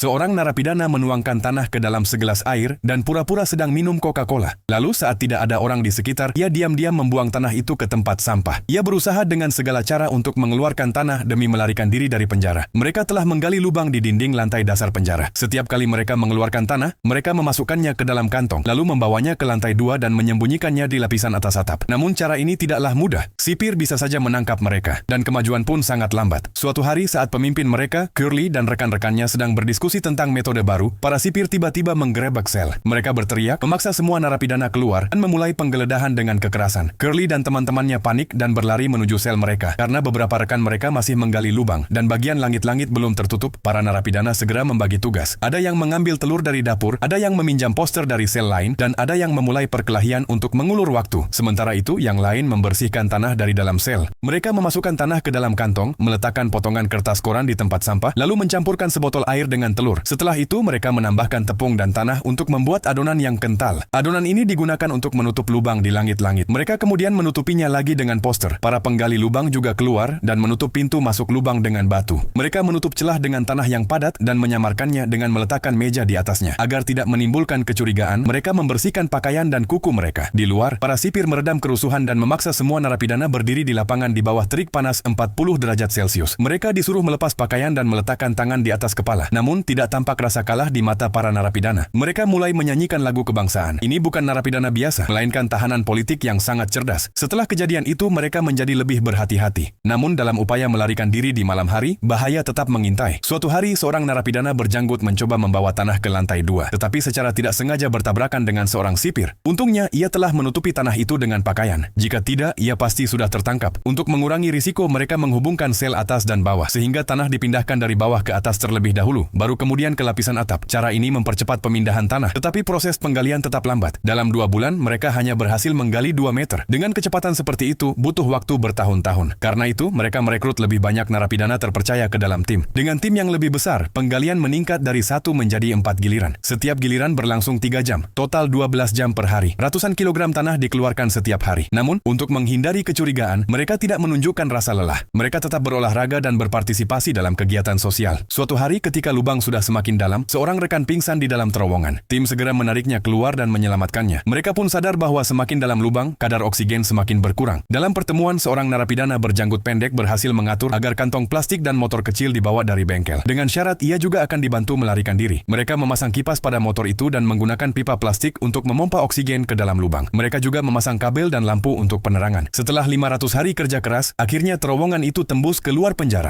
Seorang narapidana menuangkan tanah ke dalam segelas air dan pura-pura sedang minum Coca-Cola. Lalu saat tidak ada orang di sekitar, ia diam-diam membuang tanah itu ke tempat sampah. Ia berusaha dengan segala cara untuk mengeluarkan tanah demi melarikan diri dari penjara. Mereka telah menggali lubang di dinding lantai dasar penjara. Setiap kali mereka mengeluarkan tanah, mereka memasukkannya ke dalam kantong, lalu membawanya ke lantai 2 dan menyembunyikannya di lapisan atas atap. Namun cara ini tidaklah mudah. Sipir bisa saja menangkap mereka, dan kemajuan pun sangat lambat. Suatu hari saat pemimpin mereka, Curly dan rekan-rekannya sedang berdiskusi tentang metode baru, para sipir tiba-tiba menggerebek sel. Mereka berteriak, memaksa semua narapidana keluar, dan memulai penggeledahan dengan kekerasan. Curly dan teman-temannya panik dan berlari menuju sel mereka, karena beberapa rekan mereka masih menggali lubang, dan bagian langit-langit belum tertutup. Para narapidana segera membagi tugas. Ada yang mengambil telur dari dapur, ada yang meminjam poster dari sel lain, dan ada yang memulai perkelahian untuk mengulur waktu. Sementara itu, yang lain membersihkan tanah dari dalam sel. Mereka memasukkan tanah ke dalam kantong, meletakkan potongan kertas koran di tempat sampah, lalu mencampurkan sebotol air dengan telur. Setelah itu, mereka menambahkan tepung dan tanah untuk membuat adonan yang kental. Adonan ini digunakan untuk menutup lubang di langit-langit. Mereka kemudian menutupinya lagi dengan poster. Para penggali lubang juga keluar dan menutup pintu masuk lubang dengan batu. Mereka menutup celah dengan tanah yang padat dan menyamarkannya dengan meletakkan meja di atasnya. Agar tidak menimbulkan kecurigaan, mereka membersihkan pakaian dan kuku mereka. Di luar, para sipir meredam kerusuhan dan memaksa semua narapidana berdiri di lapangan di bawah terik panas 40 derajat Celcius. Mereka disuruh melepas pakaian dan meletakkan tangan di atas kepala. Namun, tidak tampak rasa kalah di mata para narapidana. Mereka mulai menyanyikan lagu kebangsaan. Ini bukan narapidana biasa, melainkan tahanan politik yang sangat cerdas. Setelah kejadian itu, mereka menjadi lebih berhati-hati. Namun, dalam upaya melarikan diri di malam hari, bahaya tetap mengintai. Suatu hari, seorang narapidana berjanggut mencoba membawa tanah ke lantai 2, tetapi secara tidak sengaja bertabrakan dengan seorang sipir. Untungnya, ia telah menutupi tanah itu dengan pakaian. Jika tidak, ia pasti sudah tertangkap. Untuk mengurangi risiko, mereka menghubungkan sel atas dan bawah, sehingga tanah dipindahkan dari bawah ke atas terlebih dahulu, baru kemudian ke lapisan atap. Cara ini mempercepat pemindahan tanah, tetapi proses penggalian tetap lambat. Dalam 2 bulan, mereka hanya berhasil menggali 2 meter. Dengan kecepatan seperti itu, butuh waktu bertahun-tahun. Karena itu, mereka merekrut lebih banyak narapidana terpercaya ke dalam tim. Dengan tim yang lebih besar, penggalian meningkat dari 1 menjadi 4 giliran. Setiap giliran berlangsung 3 jam, total 12 jam per hari. Ratusan kilogram tanah dikeluarkan setiap hari. Namun, untuk menghindari kecurigaan, mereka tidak menunjukkan rasa lelah. Mereka tetap berolahraga dan berpartisipasi dalam kegiatan sosial. Suatu hari ketika lubang sudah semakin dalam, seorang rekan pingsan di dalam terowongan. Tim segera menariknya keluar dan menyelamatkannya. Mereka pun sadar bahwa semakin dalam lubang, kadar oksigen semakin berkurang. Dalam pertemuan, seorang narapidana berjanggut pendek berhasil mengatur agar kantong plastik dan motor kecil dibawa dari bengkel. Dengan syarat ia juga akan dibantu melarikan diri. Mereka memasang kipas pada motor itu dan menggunakan pipa plastik untuk memompa oksigen ke dalam lubang. Mereka juga memasang kabel dan lampu untuk penerangan. Setelah 500 hari kerja keras, akhirnya terowongan itu tembus keluar penjara.